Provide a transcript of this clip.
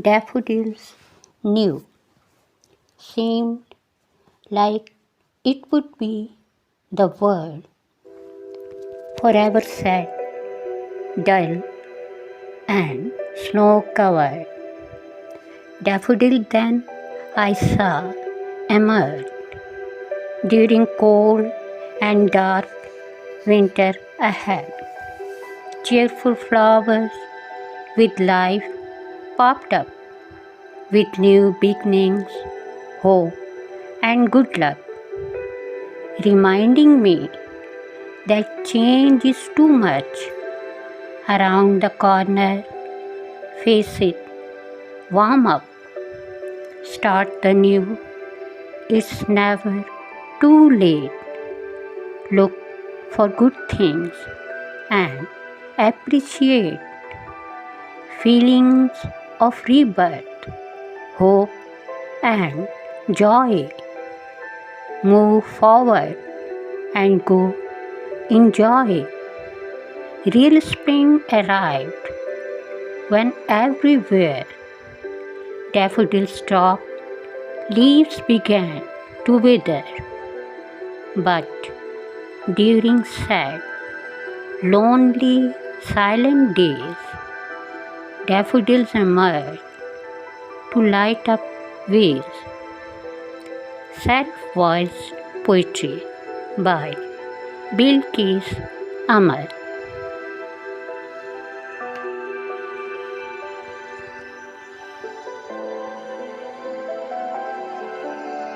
Daffodils new seemed like it would be the world forever sad, dull, and snow covered. Daffodil then I saw emerge during cold and dark winter ahead. Cheerful flowers with life popped up with new beginnings, hope, and good luck, reminding me that change is too much around the corner. Face it, warm up, start the new. It's never too late. Look for good things and appreciate feelings of rebirth, hope, and joy. Move forward and go enjoy. Real spring arrived when everywhere daffodils dropped, leaves began to wither. But during sad, lonely, silent days, daffodils emerged to light up ways. Self-voiced poetry by Bilquis Amar